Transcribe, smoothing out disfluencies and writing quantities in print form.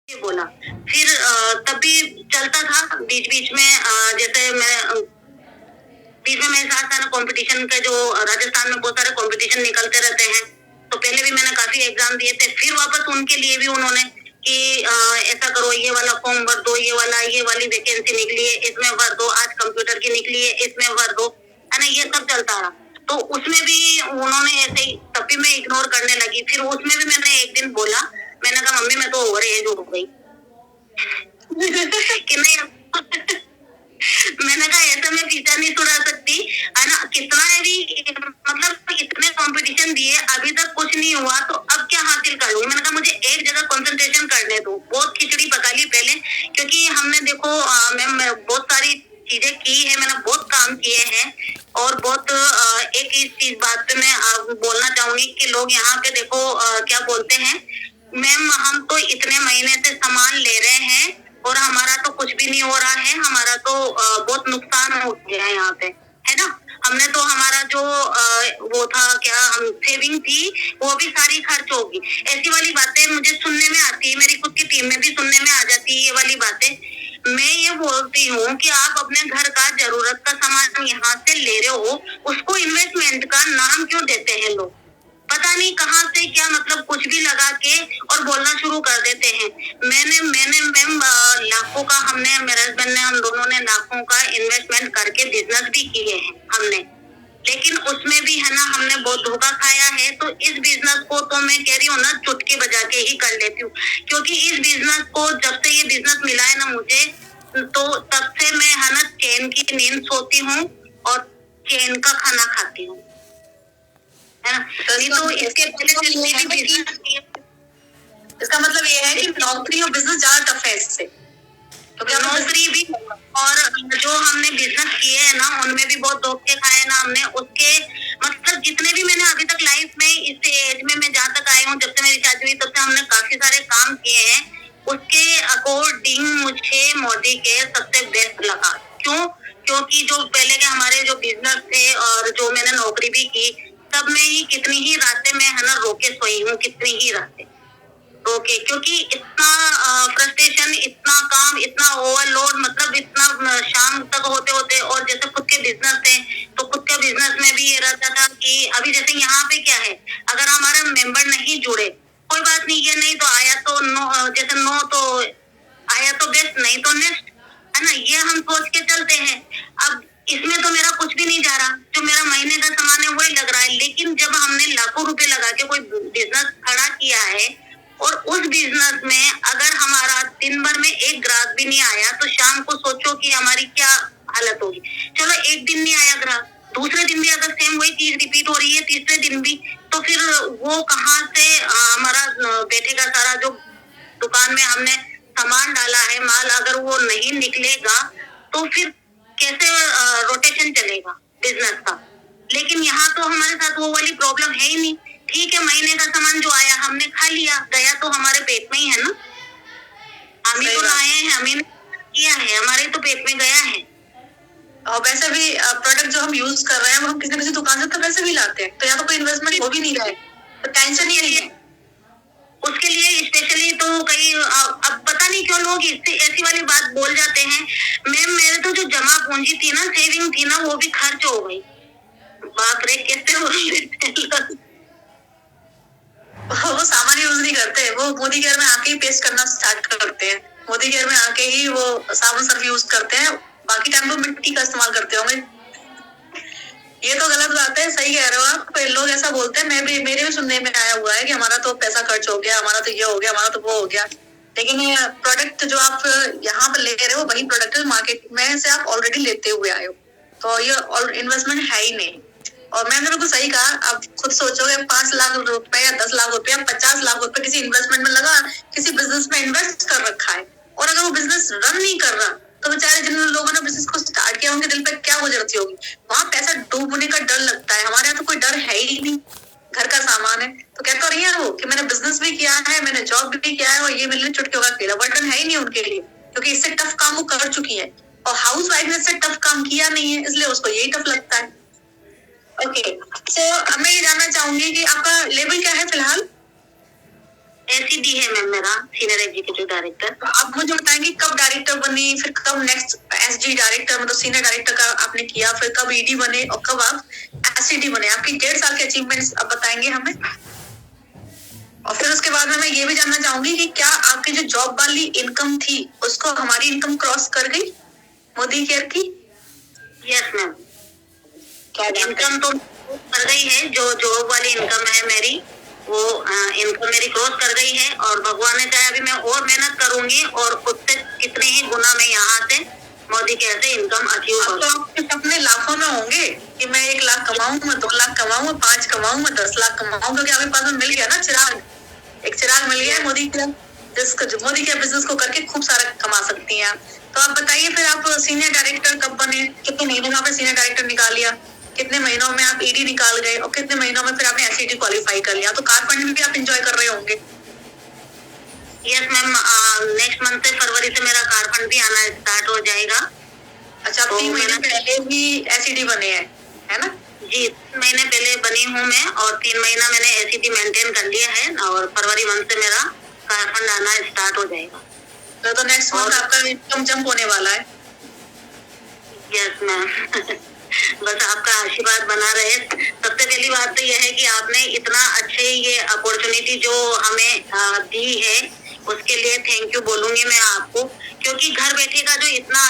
ये बोला। फिर तब भी चलता था बीच बीच में, जैसे मैं बीच में मेरे साथ था ना कंपटीशन का, जो राजस्थान में बहुत सारे कंपटीशन निकलते रहते हैं, तो पहले भी मैंने काफी एग्जाम दिए थे। फिर वापस उनके लिए भी उन्होंने कि ऐसा करो, ये वाला फॉर्म भर दो, ये वाली वैकेंसी निकली है इसमें भर दो, आज कंप्यूटर की निकली है इसमें भर दो, है ना, ये सब चलता रहा। तो उसमें भी उन्होंने ऐसे ही, तब भी मैं इग्नोर करने लगी। फिर उसमें भी मैंने एक दिन बोला, मैंने कहा मम्मी मैं तो ओवर एज हो गई कि नहीं। मैंने कहा ऐसा मैं पीछा नहीं छुड़ा सकती, है ना, कितना भी मतलब इतने कंपटीशन दिए अभी तक कुछ नहीं हुआ, तो अब क्या हासिल कर लूंगी। मैंने कहा मुझे एक जगह कंसंट्रेशन करने दो। बहुत खिचड़ी पका ली पहले, क्योंकि हमने देखो मैम बहुत सारी चीजें की है, मैंने बहुत काम किए हैं, और बहुत एक इस चीज बात पे मैं बोलना चाहूंगी कि लोग यहाँ पे देखो क्या बोलते हैं, मैम हम तो इतने महीने से सामान ले रहे हैं और हमारा तो कुछ भी नहीं हो रहा है, हमारा तो बहुत नुकसान हो गया है यहाँ पे, है ना। हमने तो हमारा जो वो था क्या, हम सेविंग थी वो भी सारी खर्च होगी। ऐसी वाली बातें मुझे सुनने में आती है, मेरी खुद की टीम में भी सुनने में आ जाती है ये वाली बातें। मैं ये बोलती हूँ कि आप अपने घर का जरूरत का सामान यहाँ से ले रहे हो, उसको इन्वेस्टमेंट का नाम क्यों देते हैं लोग, पता नहीं कहाँ से क्या मतलब कुछ भी लगा के और बोलना शुरू कर देते हैं। मैंने मैंने मैम लाखों का, हमने मेरे हस्बैंड ने, हम दोनों ने लाखों का इन्वेस्टमेंट करके बिजनेस भी किए हैं हमने, लेकिन उसमें भी है ना हमने बहुत धोखा खाया है। तो इस बिजनेस को तो मैं कह रही हूँ ना, चुटकी बजा के ही कर लेती हूँ, क्योंकि इस बिजनेस को जब से ये बिजनेस मिला है ना मुझे, तो तब से मैं है ना चैन की नींद सोती हूँ और चैन का खाना खाती हूँ, है ना। तो इसके पहले से मेरी बिजनेस, इसका मतलब ये है कि नौकरी और बिजनेस ज्यादा टफ है इससे, क्योंकि नौकरी भी और जो हमने बिजनेस किए हैं ना उनमें भी बहुत धोखे खाए ना हमने। उसके मतलब जितने भी मैंने अभी तक लाइफ में इस एज में मैं जहाँ तक आई हूँ, जब से मेरी शादी हुई तब से हमने काफी सारे काम किए हैं, उसके अकॉर्डिंग मुझे मोदी के सबसे बेस्ट लगा। क्यों? क्योंकि जो पहले के हमारे जो बिजनेस थे और जो मैंने नौकरी भी की, सब में ही कितनी ही रातें मैं है ना रोके सोई हूँ, कितनी ही रातें रोके, क्योंकि इतना फ्रस्ट्रेशन, इतना काम, इतना ओवरलोड, मतलब इतना शाम तक होते होते। और जैसे खुद के बिजनेस थे तो खुद के बिजनेस में भी ये रहता था कि अभी जैसे यहाँ पे क्या है, अगर हमारा मेंबर नहीं जुड़े कोई बात नहीं, ये नहीं तो आया तो नो, जैसे नो तो आया तो बेस्ट, नहीं तो नेक्स्ट, है ना, ये हम सोच के चलते हैं। अब इसमें तो मेरा कुछ भी नहीं जा रहा, जो मेरा महीने का सामान है वही लग रहा है। लेकिन जब हमने लाखों रुपए लगा के कोई बिजनेस खड़ा किया है और उस बिजनेस में अगर हमारा दिन भर में एक ग्राहक भी नहीं आया, तो शाम को सोचो कि हमारी क्या हालत होगी। चलो एक दिन नहीं आया ग्राहक, दूसरे दिन भी अगर सेम वही चीज रिपीट हो रही है, तीसरे दिन भी, तो फिर वो कहाँ से हमारा बैठेगा सारा जो दुकान में हमने सामान डाला है माल, अगर वो नहीं निकलेगा तो फिर कैसे रोटेशन चलेगा बिजनेस का। लेकिन यहाँ तो हमारे साथ वो वाली प्रॉब्लम है ही नहीं। ठीक है, महीने का सामान जो आया हमने खा लिया, गया तो हमारे पेट में ही है ना, हम ही तो लाए हैं, हमें किया है, हमारे तो पेट में गया है। और वैसे भी प्रोडक्ट जो हम यूज कर रहे हैं वो हम किसी न किसी दुकान से तो वैसे भी लाते हैं, तो यहाँ तो कोई इन्वेस्टमेंट हो भी नहीं रहा है, तो टेंशन ही नहीं है उसके लिए स्पेशली। तो कई अब पता नहीं क्यों लोग ऐसी वाली बात बोल जाते हैं। मैम मेरे तो जो जमा पूंजी थी ना, सेविंग थी ना, वो भी खर्च हो गई। बाप रे, कैसे हो रही वो सामान यूज नहीं करते, वो मोदी केयर में आके ही पेस्ट करना स्टार्ट करते हैं, मोदी केयर में आके ही वो साबुन सर्फ यूज करते हैं, बाकी टाइम तो मिट्टी का इस्तेमाल करते होंगे। ये तो गलत बात है, सही कह रहे हो आप। लोग ऐसा बोलते हैं, मेरे भी सुनने में आया हुआ है कि हमारा तो पैसा खर्च हो गया, हमारा तो ये हो गया, हमारा तो वो हो गया। लेकिन प्रोडक्ट जो आप यहाँ पर ले रहे हो वही प्रोडक्ट मार्केट में से आप ऑलरेडी लेते हुए आए हो, तो ये इन्वेस्टमेंट है ही नहीं। और मैंने बिल्कुल सही कहा, आप खुद सोचोगे 5 लाख रुपए या 10 लाख रुपए या 50 लाख रुपए किसी इन्वेस्टमेंट में लगा, किसी बिजनेस में इन्वेस्ट कर रखा है, और अगर वो बिजनेस रन नहीं कर रहा, तो बेचारे जिन लोगों ने बिजनेस को स्टार्ट किया उनके दिल पे क्या गुजरती होगी। वहां पैसा डूबने का डर लगता है, हमारे यहाँ तो कोई डर है ही नहीं, घर का सामान है। तो कहते तो रही है वो कि मैंने बिजनेस भी किया है, मैंने जॉब भी किया है, और ये मेरे लिए चुटकी का खेल है, बर्डन है ही नहीं उनके लिए, क्योंकि इससे टफ काम वो कर चुकी है। और हाउस वाइफ ने इससे टफ काम किया नहीं है, इसलिए उसको यही टफ लगता है। ओके, तो मैं ये जानना चाहूंगी कि आपका लेवल क्या है फिलहाल? एसीडी है मैम मेरा, सीनियर एग्जीक्यूटिव डायरेक्टर। तो आप मुझे बताएंगे कब डायरेक्टर बनी, फिर कब नेक्स्ट एसडी डायरेक्टर मतलब सीनियर डायरेक्टर का आपने किया, फिर कब ईडी बने और कब आप एसडी बने, आपकी 1.5 साल के अचीवमेंट्स आप बताएंगे हमें। और फिर उसके बाद में मैं ये भी जानना चाहूंगी कि क्या आपकी जो जॉब वाली इनकम थी उसको हमारी इनकम क्रॉस कर गई मोदी केयर की? यस मैम, इनकम तो कर गई है, जो जॉब वाली इनकम है मेरी वो इनकम मेरी क्रॉस कर गई है। और भगवान ने चाहे अभी मैं और मेहनत करूंगी और उससे कितने ही गुना मैं यहाँ से मोदी केयर से इनकम अचीव करूँ। तो आपके सपने लाखों में होंगे कि मैं 1 लाख कमाऊं, मैं 2 लाख कमाऊं, मैं 5 कमाऊं, मैं 10 लाख कमाऊं, क्योंकि आपके पास में मिल गया ना चिराग, एक चिराग मिल गया है मोदी केयर, जिसको मोदी केयर बिजनेस को करके खूब सारा कमा सकती हैं। तो आप बताइए फिर आप सीनियर डायरेक्टर कब बने, कितने महीनों में आपने सीनियर डायरेक्टर निकाल लिया, कितने महीनों में आप ईडी निकाल गए और कितने महीनों में फिर आपने एसईडी क्वालिफाई कर लिया? तो कार फंड में भी आप एंजॉय कर रहे होंगे। यस मैम, नेक्स्ट मंथ से फरवरी से मेरा कार फंड भी आना स्टार्ट हो जाएगा। अच्छा, आप 3 महीने पहले भी एसईडी बने हैं, है ना? जी, 3 महीने पहले बनी हूँ मैं और 3 महीना मैंने एसईडी मेंटेन कर लिया है और फरवरी मंथ से मेरा कार फंड आना स्टार्ट हो जाएगा। तो नेक्स्ट मंथ आपका इनकम जंप होने वाला है। यस मैम बस आपका आशीर्वाद बना रहे। सबसे पहली बात तो यह है कि आपने इतना अच्छे ये अपॉर्चुनिटी जो हमें दी है उसके लिए थैंक यू बोलूंगी मैं आपको, क्योंकि घर बैठे का जो इतना